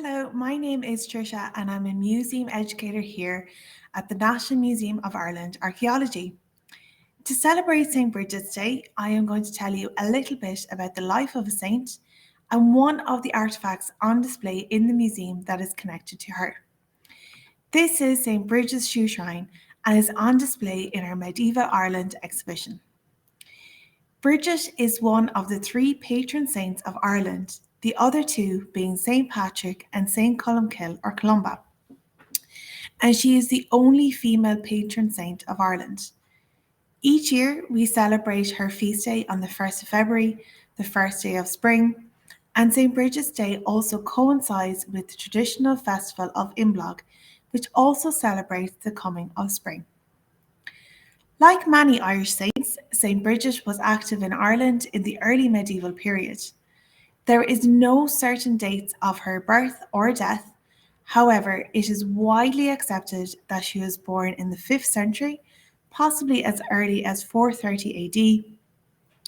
Hello, my name is Trisha and I'm a museum educator here at the National Museum of Ireland Archaeology. To celebrate St. Brigid's Day, I am going to tell you a little bit about the life of a saint and one of the artefacts on display in the museum that is connected to her. This is St. Brigid's Shoe Shrine and is on display in our Medieval Ireland exhibition. Brigid is one of the three patron saints of Ireland, the other two being St. Patrick and St. Columcille or Columba, and she is the only female patron saint of Ireland. Each year we celebrate her feast day on the 1st of February, the first day of spring, and St. Brigid's Day also coincides with the traditional festival of Imbolc, which also celebrates the coming of spring. Like many Irish saints, St. Brigid was active in Ireland in the early medieval period. There is no certain dates of her birth or death. However, it is widely accepted that she was born in the 5th century, possibly as early as 430 AD,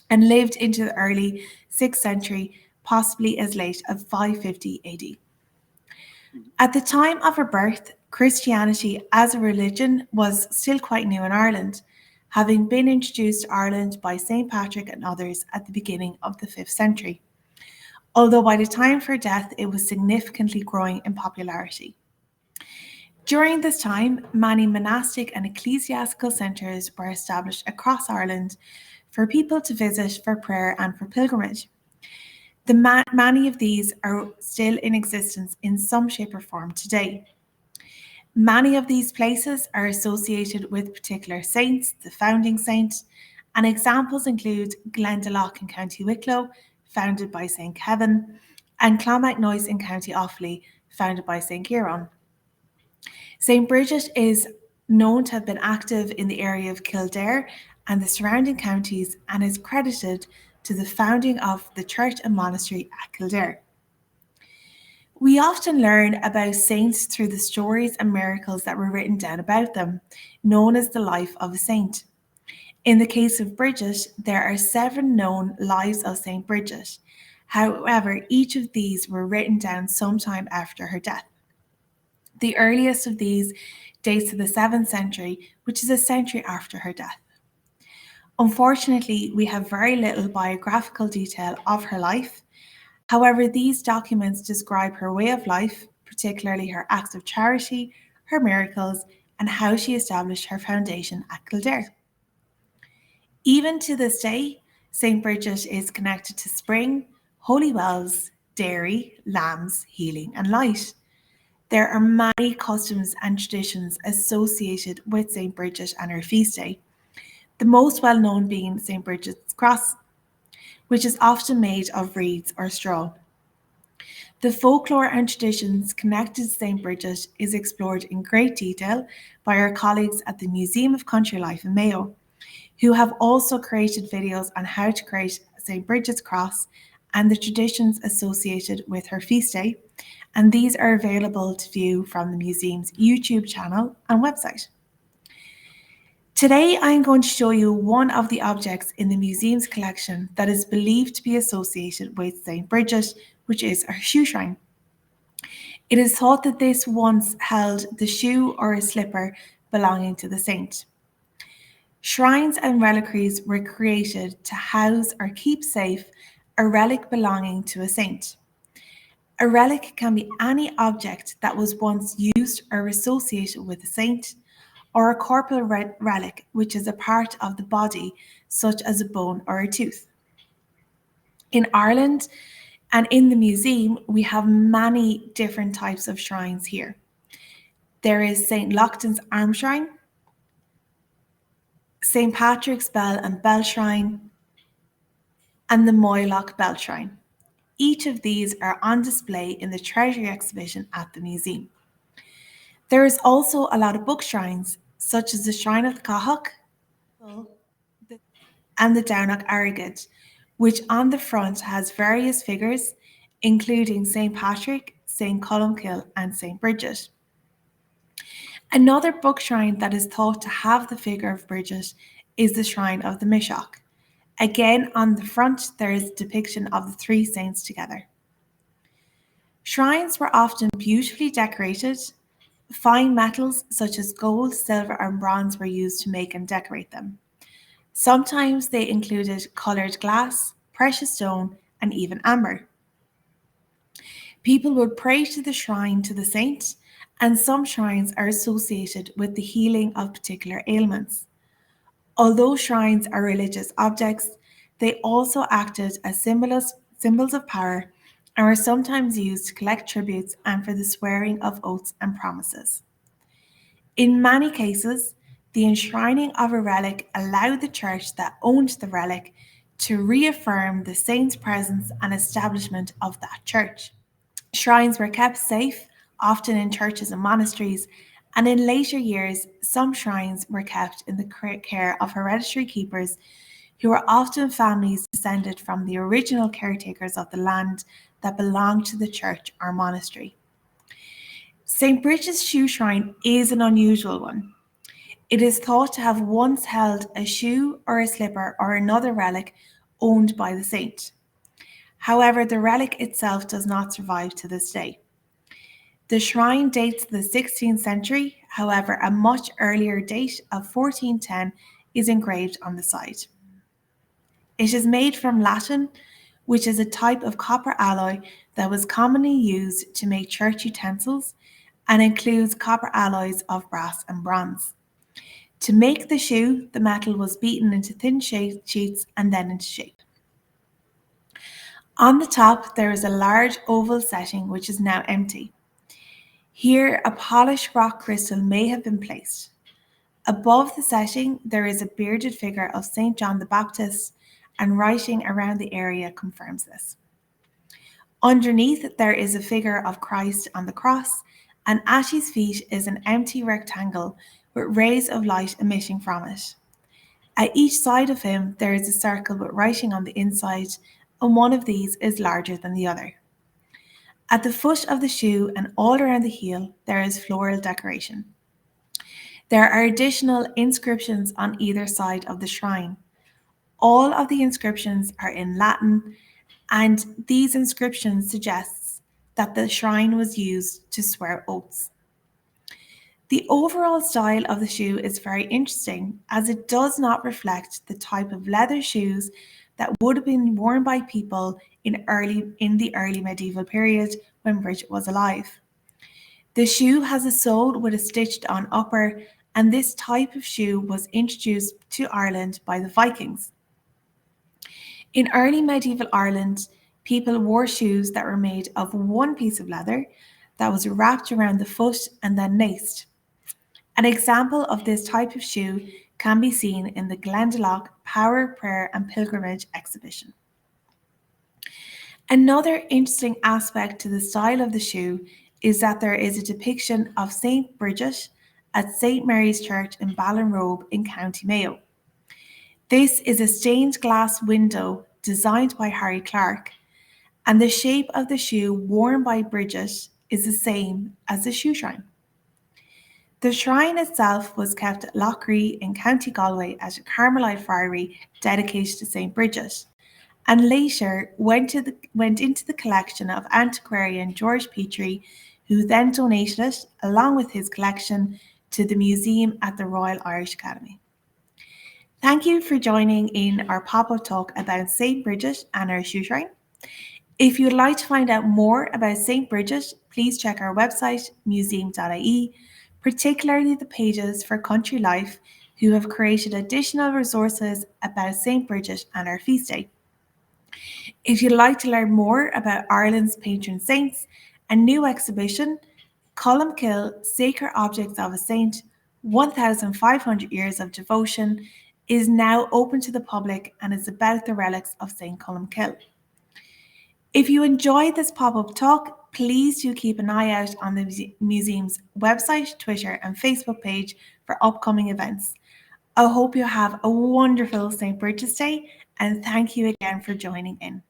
and lived into the early 6th century, possibly as late as 550 AD. At the time of her birth, Christianity as a religion was still quite new in Ireland, having been introduced to Ireland by St. Patrick and others at the beginning of the 5th century, although by the time of her death it was significantly growing in popularity. During this time, many monastic and ecclesiastical centres were established across Ireland for people to visit for prayer and for pilgrimage. Many of these are still in existence in some shape or form today. Many of these places are associated with particular saints, the founding saint, and examples include Glendalough in County Wicklow, founded by St. Kevin, and Clonmacnoise in County Offaly, founded by St. Kieran. St. Brigid is known to have been active in the area of Kildare and the surrounding counties and is credited to the founding of the church and monastery at Kildare. We often learn about saints through the stories and miracles that were written down about them, known as the life of a saint. In the case of Brigid, there are 7 known lives of St. Brigid. However, each of these were written down sometime after her death. The earliest of these dates to the 7th century, which is a century after her death. Unfortunately, we have very little biographical detail of her life. However, these documents describe her way of life, particularly her acts of charity, her miracles, and how she established her foundation at Kildare. Even to this day, St. Brigid is connected to spring, holy wells, dairy, lambs, healing, and light. There are many customs and traditions associated with St. Brigid and her feast day, the most well known being St. Brigid's cross, which is often made of reeds or straw. The folklore and traditions connected to St. Brigid is explored in great detail by our colleagues at the Museum of Country Life in Mayo, who have also created videos on how to create St. Brigid's cross and the traditions associated with her feast day, and these are available to view from the museum's YouTube channel and website. Today I am going to show you one of the objects in the museum's collection that is believed to be associated with St. Brigid, which is her shoe shrine. It is thought that this once held the shoe or a slipper belonging to the saint. Shrines and reliquaries were created to house or keep safe a relic belonging to a saint. A relic can be any object that was once used or associated with a saint, or a corporeal relic, which is a part of the body, such as a bone or a tooth. In Ireland and in the museum, we have many different types of shrines here. There is St. Lochtan's Arm Shrine, St. Patrick's Bell and Bell Shrine, and the Moyloch Bell Shrine. Each of these are on display in the Treasury exhibition at the museum. There is also a lot of book shrines, such as the Shrine of the Cathach and the Downach Arrogate, which on the front has various figures, including St. Patrick, St. Columcille, and St. Brigid. Another book shrine that is thought to have the figure of Brigid is the Shrine of the Mishoch. Again, on the front, there is a depiction of the 3 saints together. Shrines were often beautifully decorated. Fine metals such as gold, silver, and bronze were used to make and decorate them. Sometimes they included coloured glass, precious stone, and even amber. People would pray to the shrine to the saint, and some shrines are associated with the healing of particular ailments. Although shrines are religious objects, they also acted as symbols of power and were sometimes used to collect tributes and for the swearing of oaths and promises. In many cases, the enshrining of a relic allowed the church that owned the relic to reaffirm the saint's presence and establishment of that church. Shrines were kept safe, often in churches and monasteries, and in later years, some shrines were kept in the care of hereditary keepers who were often families descended from the original caretakers of the land that belonged to the church or monastery. St. Brigid's shoe shrine is an unusual one. It is thought to have once held a shoe or a slipper or another relic owned by the saint. However, the relic itself does not survive to this day. The shrine dates to the 16th century, however, a much earlier date of 1410 is engraved on the side. It is made from latten, which is a type of copper alloy that was commonly used to make church utensils and includes copper alloys of brass and bronze. To make the shoe, the metal was beaten into thin sheets and then into shape. On the top, there is a large oval setting which is now empty. Here, a polished rock crystal may have been placed. Above the setting, there is a bearded figure of St. John the Baptist, and writing around the area confirms this. Underneath, there is a figure of Christ on the cross, and at his feet is an empty rectangle with rays of light emitting from it. At each side of him, there is a circle with writing on the inside, and one of these is larger than the other. At the foot of the shoe and all around the heel, there is floral decoration. There are additional inscriptions on either side of the shrine. All of the inscriptions are in Latin, and these inscriptions suggests that the shrine was used to swear oaths. The overall style of the shoe is very interesting as it does not reflect the type of leather shoes that would have been worn by people in the early medieval period when Brigid was alive. The shoe has a sole with a stitched on upper, and this type of shoe was introduced to Ireland by the Vikings. In early medieval Ireland, people wore shoes that were made of one piece of leather that was wrapped around the foot and then laced. An example of this type of shoe can be seen in the Glendalough Power, Prayer and Pilgrimage exhibition. Another interesting aspect to the style of the shoe is that there is a depiction of St. Brigid at St. Mary's Church in Ballinrobe in County Mayo. This is a stained glass window designed by Harry Clark, and the shape of the shoe worn by Brigid is the same as the shoe shrine. The shrine itself was kept at Loughrea in County Galway as a Carmelite friary dedicated to St. Brigid, and later went into the collection of antiquarian George Petrie, who then donated it, along with his collection, to the museum at the Royal Irish Academy. Thank you for joining in our pop-up talk about St. Brigid and our shoe shrine. If you'd like to find out more about St. Brigid, please check our website, museum.ie, particularly the pages for Country Life, who have created additional resources about St. Brigid and our feast day. If you'd like to learn more about Ireland's patron saints, a new exhibition, Columkill Sacred Objects of a Saint, 1,500 Years of Devotion, is now open to the public and is about the relics of St. Columkill. If you enjoyed this pop-up talk, please do keep an eye out on the museum's website, Twitter and Facebook page for upcoming events. I hope you have a wonderful St. Brigid's Day, and thank you again for joining in.